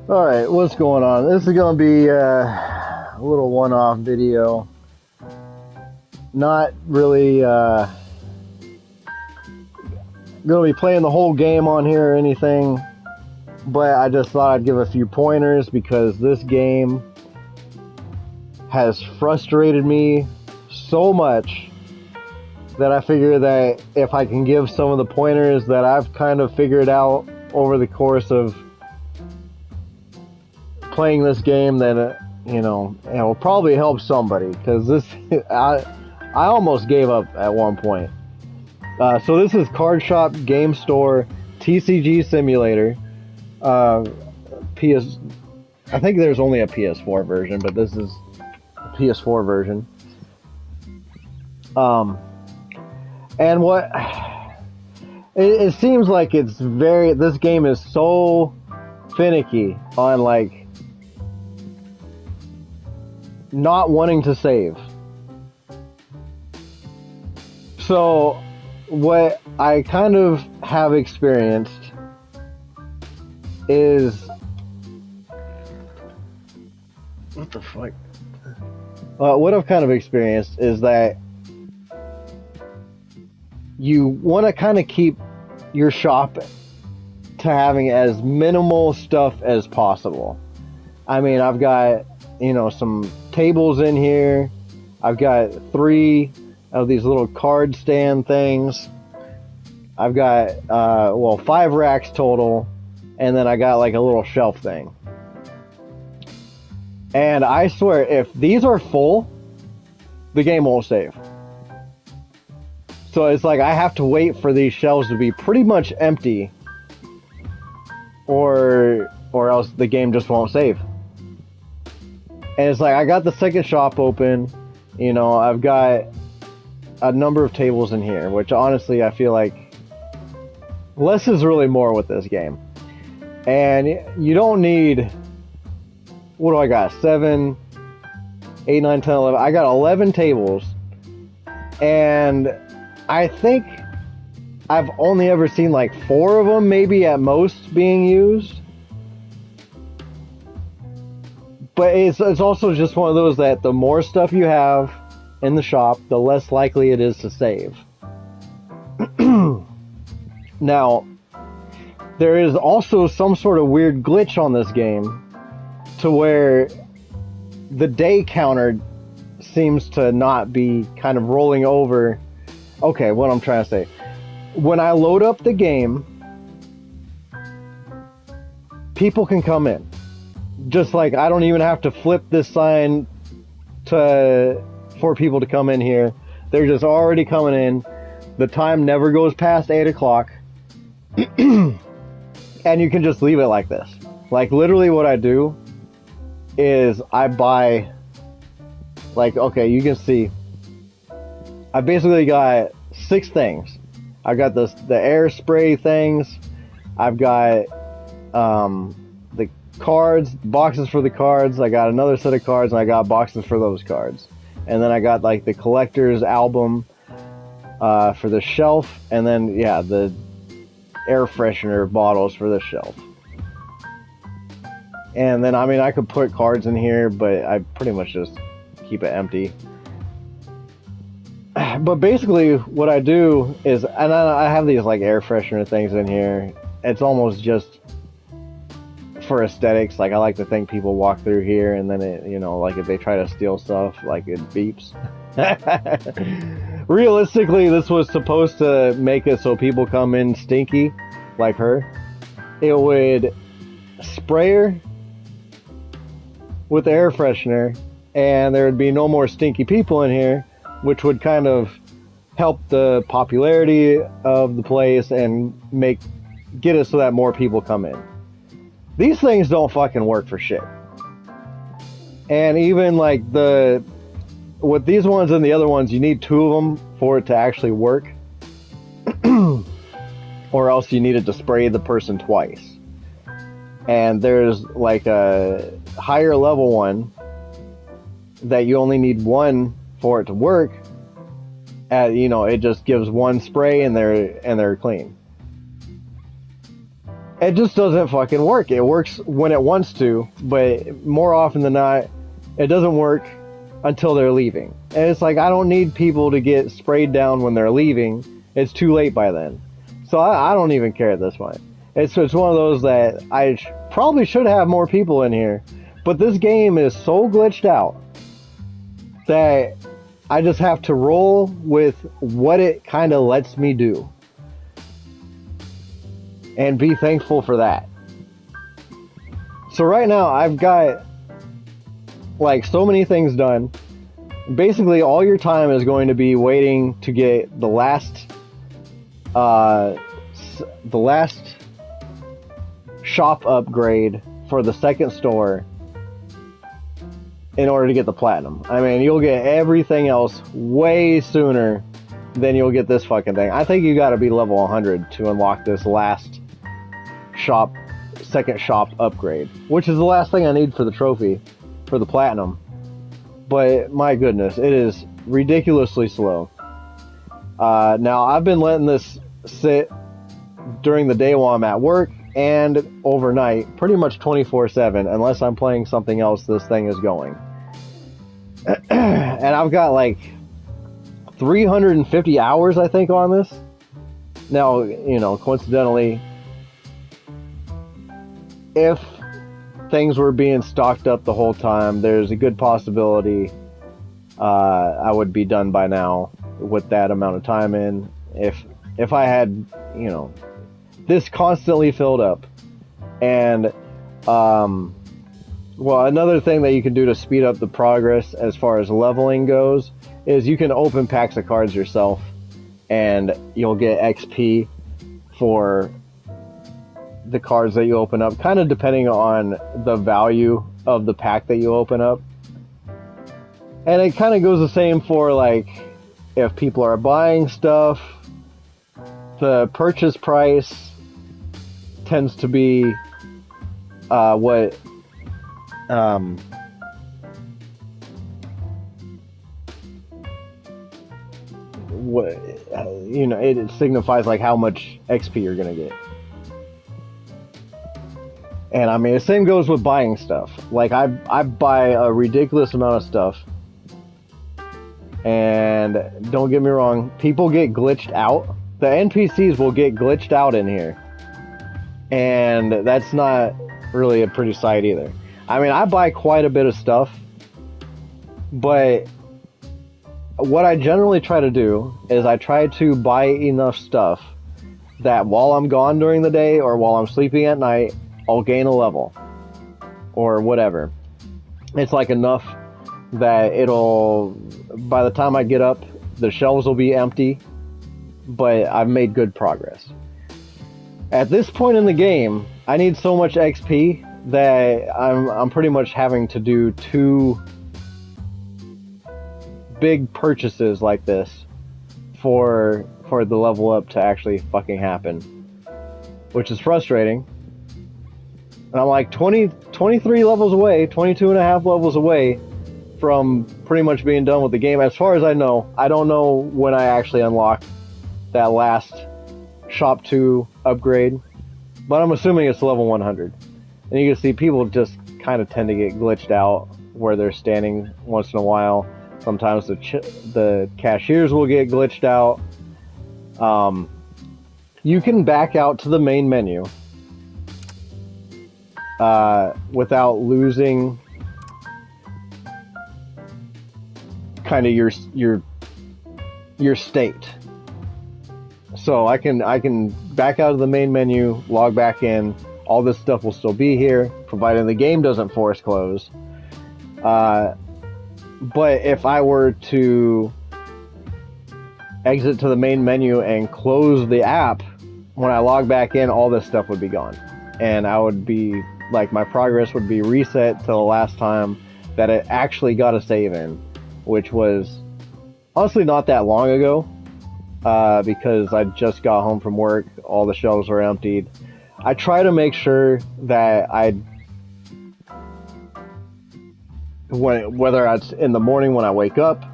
Alright, what's going on? This is going to be a little one-off video. Not really going to be playing the whole game on here or anything, but I just thought I'd give a few pointers because this game has frustrated me so much that I figure that if I can give some of the pointers that I've kind of figured out over the course of playing this game, then it'll probably help somebody, because this I almost gave up at one point. So this is Card Shop Game Store TCG Simulator. I think there's only a PS4 version, but this is a PS4 version. And what it seems like this game is so finicky on like not wanting to save. So what I kind of have experienced is what the fuck? What I've kind of experienced is that you want to kind of keep your shop to having as minimal stuff as possible. I mean, I've got, some tables in here. I've got 3 of these little card stand things. I've got, 5 racks total. And then I got like a little shelf thing. And I swear, if these are full, the game won't save. So it's like I have to wait for these shelves to be pretty much empty, or else the game just won't save. And it's like I got the second shop open, I've got a number of tables in here, which honestly I feel like less is really more with this game. And you don't need, what do I got? 7, 8, 9, 10, 11. I got 11 tables, and I think I've only ever seen like 4 of them, maybe at most, being used. But it's also just one of those that the more stuff you have in the shop, the less likely it is to save. Now, there is also some sort of weird glitch on this game to where the day counter seems to not be kind of rolling over. Okay, what I'm trying to say. When I load up the game, people can come in. Just like I don't even have to flip this sign for people to come in here. They're just already coming in. The time never goes past 8 o'clock. And you can just leave it like this. Like literally what I do is I buy, like, okay, you can see I basically got 6 things. I've got the air spray things. I've got the cards, boxes for the cards. I got another set of cards, and I got boxes for those cards. And then I got like the collector's album for the shelf, and then the air freshener bottles for the shelf. And then I could put cards in here, but I pretty much just keep it empty. But basically what I do is, and I have these like air freshener things in here. It's almost just for aesthetics. Like I like to think people walk through here and then it, like if they try to steal stuff, like it beeps. Realistically, this was supposed to make it so people come in stinky, like her. It would spray her with air freshener, and there would be no more stinky people in here, which would kind of help the popularity of the place and get it so that more people come in. These things don't fucking work for shit. And even like with these ones and the other ones, you need 2 of them for it to actually work. Or else you needed to spray the person twice. And there's like a higher level one that you only need 1 for it to work. It just gives 1 spray and they're clean. It just doesn't fucking work. It works when it wants to, but more often than not, it doesn't work until they're leaving. And it's like, I don't need people to get sprayed down when they're leaving. It's too late by then. So I don't even care at this point. It's one of those that I probably should have more people in here. But this game is so glitched out that I just have to roll with what it kind of lets me do. And be thankful for that. So right now I've got like so many things done. Basically all your time is going to be waiting to get the last shop upgrade for the second store in order to get the platinum. I mean, you'll get everything else way sooner than you'll get this fucking thing. I think you got to be level 100 to unlock this last second shop upgrade, which is the last thing I need for the trophy for the platinum. But my goodness, it is ridiculously slow. Now I've been letting this sit during the day while I'm at work and overnight, pretty much 24/7, unless I'm playing something else. This thing is going. And I've got like 350 hours I think on this. Now, you know, coincidentally, if things were being stocked up the whole time, there's a good possibility I would be done by now with that amount of time in. If I had, you know, this constantly filled up. And well, another thing that you can do to speed up the progress as far as leveling goes is you can open packs of cards yourself, and you'll get XP for the cards that you open up, kind of depending on the value of the pack that you open up. And it kind of goes the same for like if people are buying stuff, the purchase price tends to be what you know, it signifies like how much XP you're gonna get. And I mean, the same goes with buying stuff. Like I buy a ridiculous amount of stuff, and don't get me wrong, people get glitched out. The NPCs will get glitched out in here, and that's not really a pretty sight either. I mean, I buy quite a bit of stuff, but what I generally try to do is I try to buy enough stuff that while I'm gone during the day or while I'm sleeping at night, I'll gain a level or whatever. It's like enough that it'll, by the time I get up, the shelves will be empty, but I've made good progress. At this point in the game, I need so much XP that I'm pretty much having to do 2 big purchases like this for the level up to actually fucking happen, which is frustrating. And I'm like 23 levels away, 22 and a half levels away from pretty much being done with the game. As far as I know, I don't know when I actually unlock that last Shop 2 upgrade, but I'm assuming it's level 100. And you can see people just kind of tend to get glitched out where they're standing once in a while. Sometimes the cashiers will get glitched out. You can back out to the main menu without losing kind of your state. So I can back out of the main menu, log back in. All this stuff will still be here, provided the game doesn't force close. But if I were to exit to the main menu and close the app, when I log back in, all this stuff would be gone. And I would be, like, my progress would be reset to the last time that it actually got a save in, which was honestly not that long ago, because I just got home from work, all the shelves were emptied. I try to make sure that whether it's in the morning when I wake up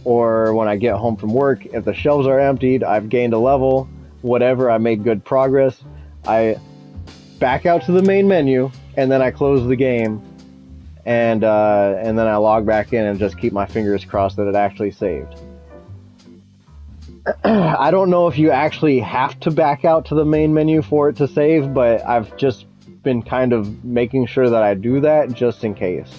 or when I get home from work, if the shelves are emptied, I've gained a level, whatever, I made good progress. I back out to the main menu, and then I close the game, and then I log back in and just keep my fingers crossed that it actually saved. I don't know if you actually have to back out to the main menu for it to save, but I've just been kind of making sure that I do that just in case.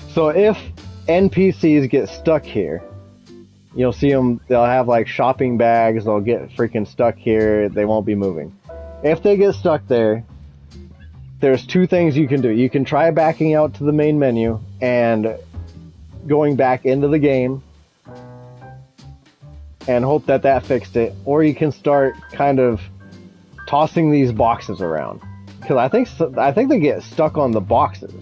So if NPCs get stuck here, you'll see them, they'll have like shopping bags, they'll get freaking stuck here, they won't be moving. If they get stuck there, there's two things you can do. You can try backing out to the main menu and going back into the game and hope that that fixed it, or you can start kind of tossing these boxes around, because I think they get stuck on the boxes.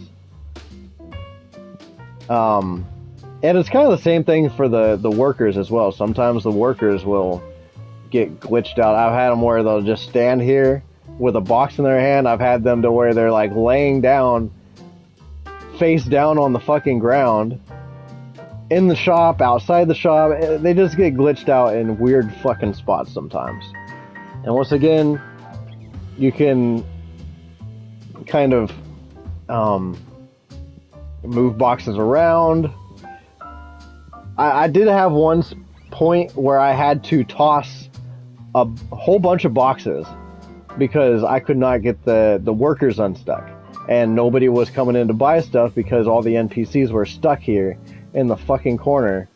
And it's kind of the same thing for the workers as well. Sometimes the workers will get glitched out. I've had them where they'll just stand here with a box in their hand. I've had them to where they're like laying down, face down on the fucking ground, in the shop, outside the shop. They just get glitched out in weird fucking spots sometimes. And once again, you can kind of move boxes around. I did have one point where I had to toss a whole bunch of boxes because I could not get the workers unstuck, and nobody was coming in to buy stuff because all the NPCs were stuck here in the fucking corner.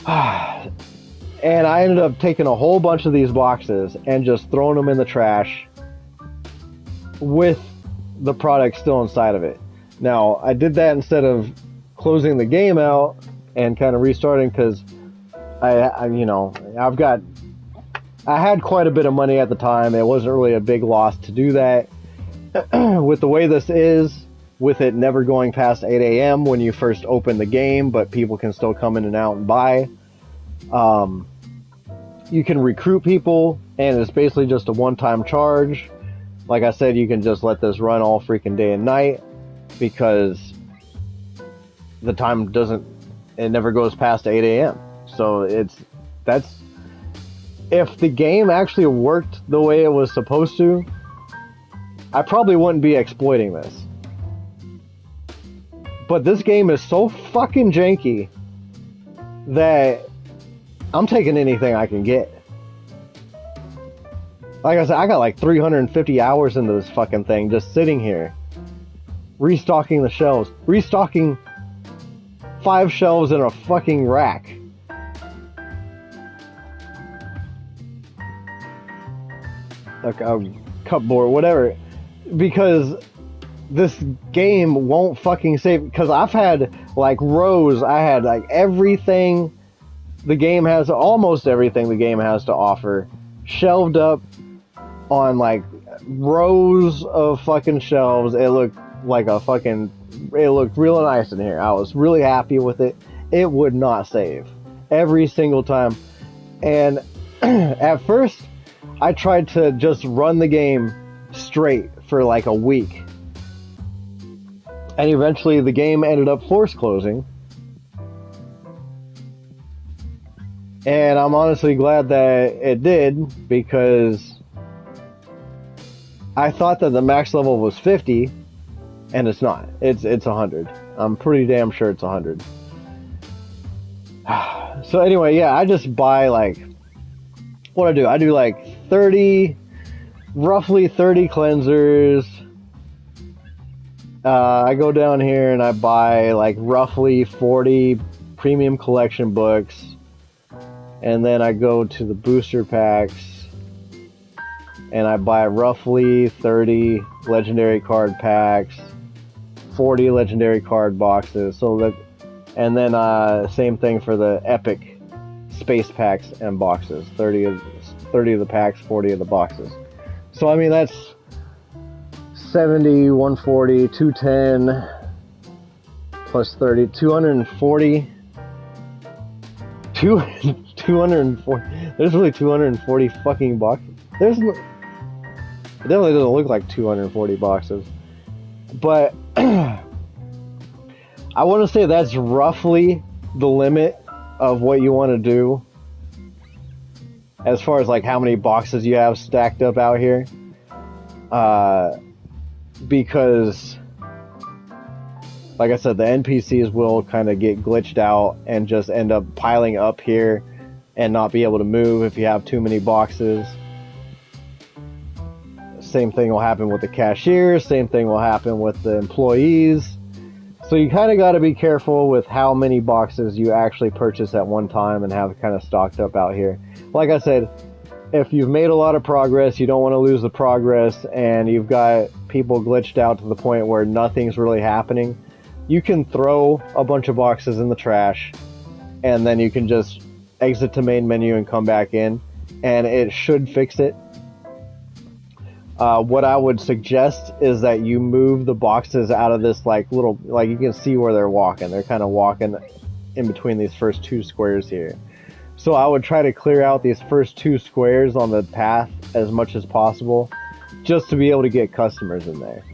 And I ended up taking a whole bunch of these boxes and just throwing them in the trash with the product still inside of it. Now, I did that instead of closing the game out and kind of restarting, because I had quite a bit of money at the time. It wasn't really a big loss to do that. With the way this is, with it never going past 8 a.m. when you first open the game, but people can still come in and out and buy. You can recruit people, and it's basically just a one-time charge. Like I said, you can just let this run all freaking day and night, because the time it never goes past 8 a.m. So if the game actually worked the way it was supposed to, I probably wouldn't be exploiting this. But this game is so fucking janky that I'm taking anything I can get. Like I said, I got like 350 hours into this fucking thing, just sitting here, restocking the shelves, restocking 5 shelves in a fucking rack. Like a cupboard, whatever, because this game won't fucking save. Because I've had like rows, I had like everything the game has, almost everything the game has to offer, shelved up on like rows of fucking shelves. It looked like it looked real nice in here. I was really happy with it. It would not save every single time. And at first, I tried to just run the game straight for like a week. And eventually the game ended up force closing. And I'm honestly glad that it did, because I thought that the max level was 50, and it's not. It's 100. I'm pretty damn sure it's 100. So anyway, yeah, I just buy like, what I do like roughly 30 cleansers. I go down here and I buy like roughly 40 premium collection books, and then I go to the booster packs and I buy roughly 30 legendary card packs, 40 legendary card boxes. And then same thing for the epic space packs and boxes. 30 of the packs, 40 of the boxes. So I mean, that's 70, 140, 210 plus 30, 240. 240. There's really 240 fucking boxes. It definitely doesn't look like 240 boxes. But I want to say that's roughly the limit of what you want to do as far as like how many boxes you have stacked up out here, because like I said, the NPCs will kind of get glitched out and just end up piling up here and not be able to move if you have too many boxes. Same thing will happen with the cashiers, same thing will happen with the employees. So you kind of got to be careful with how many boxes you actually purchase at one time and have kind of stocked up out here. Like I said, if you've made a lot of progress, you don't want to lose the progress, and you've got people glitched out to the point where nothing's really happening, you can throw a bunch of boxes in the trash, and then you can just exit to main menu and come back in, and it should fix it. What I would suggest is that you move the boxes out of this like little, like you can see where they're walking. They're kind of walking in between these first two squares here. So I would try to clear out these first two squares on the path as much as possible, just to be able to get customers in there.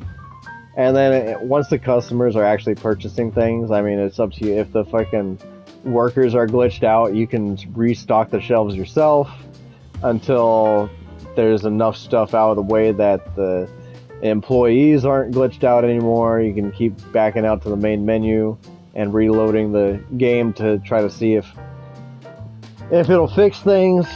And then once the customers are actually purchasing things, I mean, it's up to you. If the fucking workers are glitched out, you can restock the shelves yourself until there's enough stuff out of the way that the employees aren't glitched out anymore. You can keep backing out to the main menu and reloading the game to try to see if it'll fix things.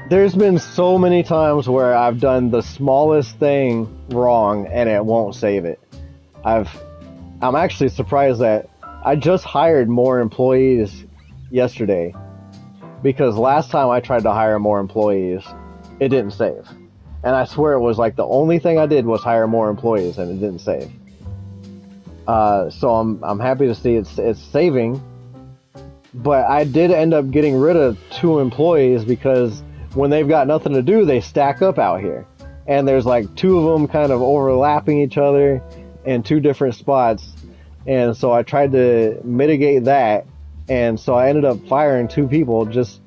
There's been so many times where I've done the smallest thing wrong and it won't save it. I'm actually surprised that I just hired more employees yesterday, because last time I tried to hire more employees, it didn't save. And I swear it was like the only thing I did was hire more employees and it didn't save. So I'm happy to see it's saving, but I did end up getting rid of 2 employees because when they've got nothing to do, they stack up out here. And there's like 2 of them kind of overlapping each other in 2 different spots. And so I tried to mitigate that. And so I ended up firing 2 people just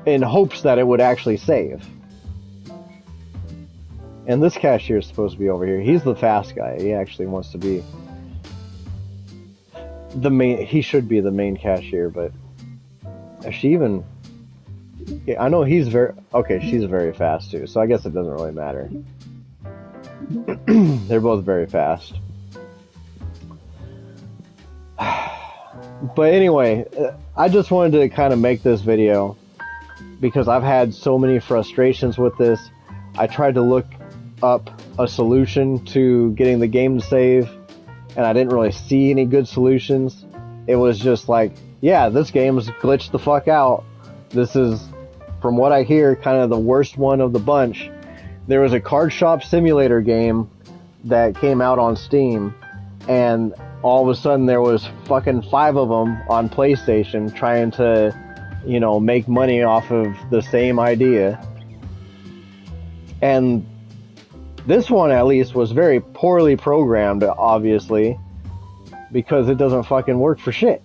in hopes that it would actually save. And this cashier is supposed to be over here. He's the fast guy. He actually wants to be the main. He should be the main cashier, but is she even? Yeah, I know he's very okay. She's very fast too, so I guess it doesn't really matter. They're both very fast. But anyway, I just wanted to kind of make this video because I've had so many frustrations with this. I tried to look up a solution to getting the game to save, and I didn't really see any good solutions. It was just like, yeah, this game's glitched the fuck out. This is, from what I hear, kind of the worst one of the bunch. There was a card shop simulator game that came out on Steam, and all of a sudden there was fucking 5 of them on PlayStation trying to, you know, make money off of the same idea. And this one at least was very poorly programmed, obviously, because it doesn't fucking work for shit.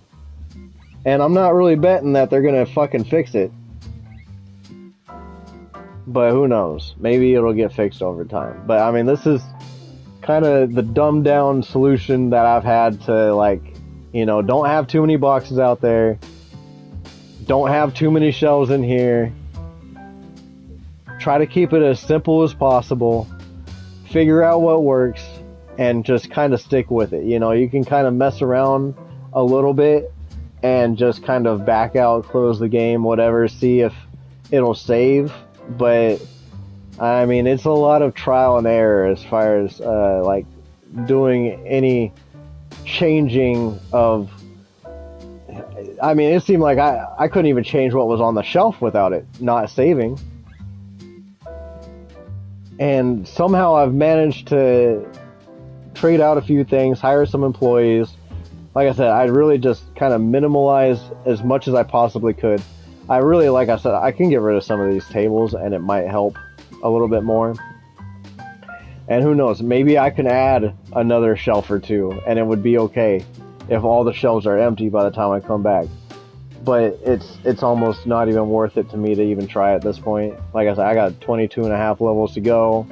And I'm not really betting that they're gonna fucking fix it. But who knows? Maybe it'll get fixed over time. But I mean, this is kind of the dumbed down solution that I've had to, like, you know, don't have too many boxes out there. Don't have too many shelves in here. Try to keep it as simple as possible. Figure out what works and just kind of stick with it. You know, you can kind of mess around a little bit and just kind of back out, close the game, whatever, see if it'll save. But I mean, it's a lot of trial and error as far as like doing any changing of. I mean, it seemed like I couldn't even change what was on the shelf without it not saving. And somehow I've managed to trade out a few things, hire some employees. Like I said, I really just kind of minimalize as much as I possibly could. I really, like I said, I can get rid of some of these tables and it might help a little bit more. And who knows, maybe I can add another shelf or 2 and it would be okay if all the shelves are empty by the time I come back. But it's almost not even worth it to me to even try at this point. Like I said, I got 22 and a half levels to go.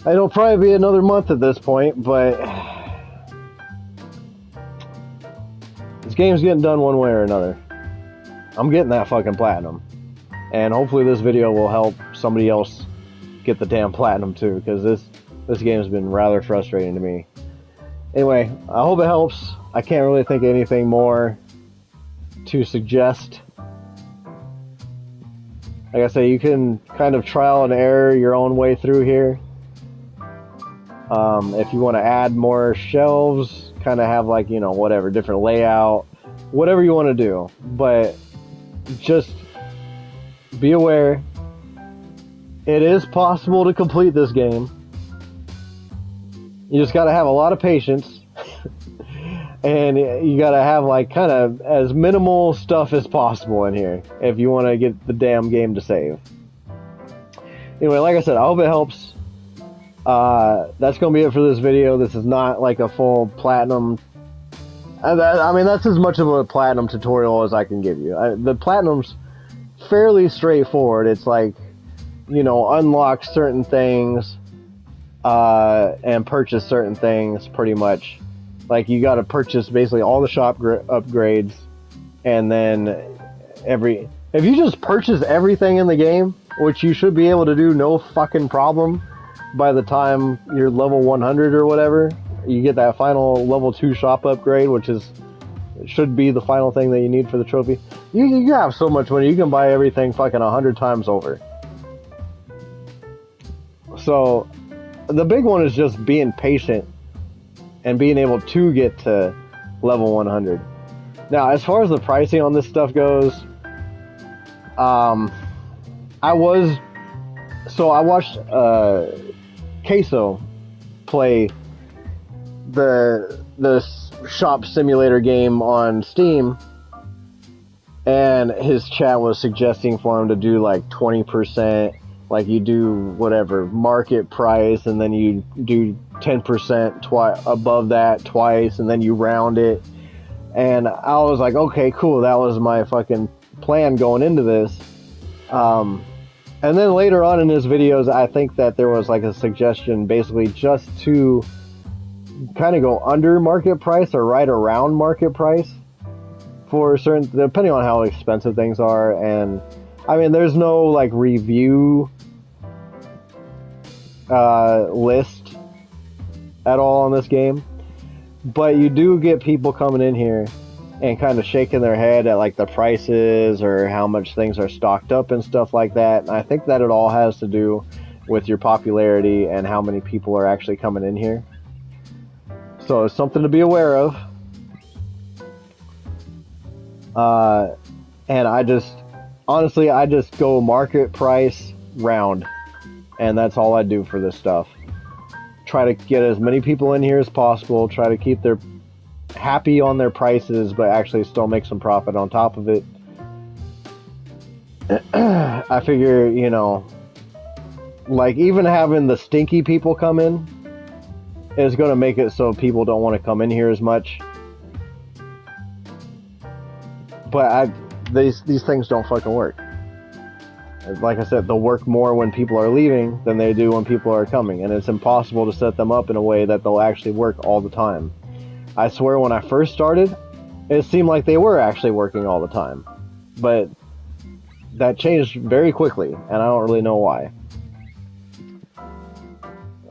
It'll probably be another month at this point, but this game's getting done one way or another. I'm getting that fucking platinum. And hopefully this video will help somebody else get the damn platinum too, because this game's been rather frustrating to me. Anyway, I hope it helps. I can't really think of anything more to suggest. Like I say, you can kind of trial and error your own way through here. If you want to add more shelves, kind of have like, you know, whatever, different layout, whatever you want to do. But just be aware, it is possible to complete this game. You just got to have a lot of patience. And you got to have like kind of as minimal stuff as possible in here if you want to get the damn game to save. Anyway, like I said, I hope it helps. That's going to be it for this video. This is not like a full platinum. I mean, that's as much of a platinum tutorial as I can give you. The platinum's fairly straightforward. It's like, you know, unlock certain things and purchase certain things pretty much. Like, you got to purchase basically all the shop upgrades, and then if you just purchase everything in the game, which you should be able to do no fucking problem by the time you're level 100 or whatever, you get that final level 2 shop upgrade, which should be the final thing that you need for the trophy. You have so much money, you can buy everything fucking 100 times over. So the big one is just being patient and being able to get to level 100. Now, as far as the pricing on this stuff goes, I watched Queso play the shop simulator game on Steam, and his chat was suggesting for him to do like 20%, like you do whatever market price, and then you do 10% above that twice, and then you round it. And I was like, okay, cool, that was my fucking plan going into this. And then later on in his videos, I think that there was like a suggestion basically just to kind of go under market price or right around market price for certain, depending on how expensive things are. And I mean, there's no like review list at all on this game, but you do get people coming in here and kind of shaking their head at like the prices or how much things are stocked up and stuff like that. And I think that it all has to do with your popularity and how many people are actually coming in here. So it's something to be aware of. And I just go market price round, and that's all I do for this stuff. Try to get as many people in here as possible, try to keep their happy on their prices, but actually still make some profit on top of it. I figure, you know, like even having the stinky people come in is going to make it so people don't want to come in here as much. But these things don't fucking work. Like I said, they'll work more when people are leaving than they do when people are coming, and it's impossible to set them up in a way that they'll actually work all the time. I swear when I first started, it seemed like they were actually working all the time. But that changed very quickly, and I don't really know why.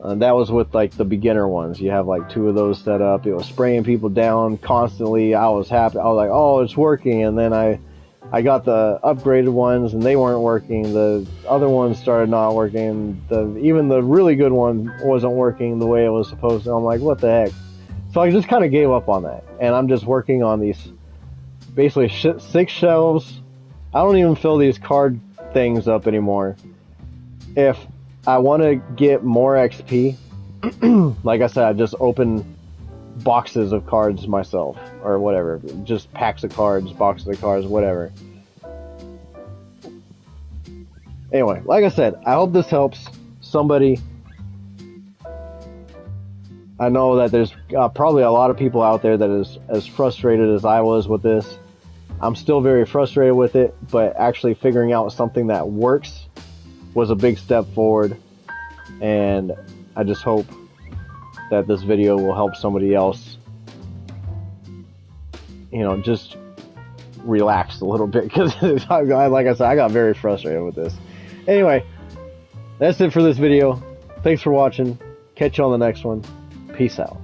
That was with like the beginner ones. You have like 2 of those set up. It was spraying people down constantly. I was happy. I was like, oh, it's working. And then I got the upgraded ones and they weren't working. The other ones started not working. Even the really good one wasn't working the way it was supposed to. I'm like, what the heck? So I just kind of gave up on that. And I'm just working on these basically 6 shelves. I don't even fill these card things up anymore. If I want to get more XP, like I said, I just open boxes of cards myself, or whatever. Just packs of cards, boxes of cards, whatever. Anyway, like I said, I hope this helps somebody. I know that there's probably a lot of people out there that is as frustrated as I was with this. I'm still very frustrated with it, but actually figuring out something that works was a big step forward. And I just hope that this video will help somebody else, you know, just relax a little bit, because like I said, I got very frustrated with this. Anyway, that's it for this video. Thanks for watching. Catch you on the next one. Peace out.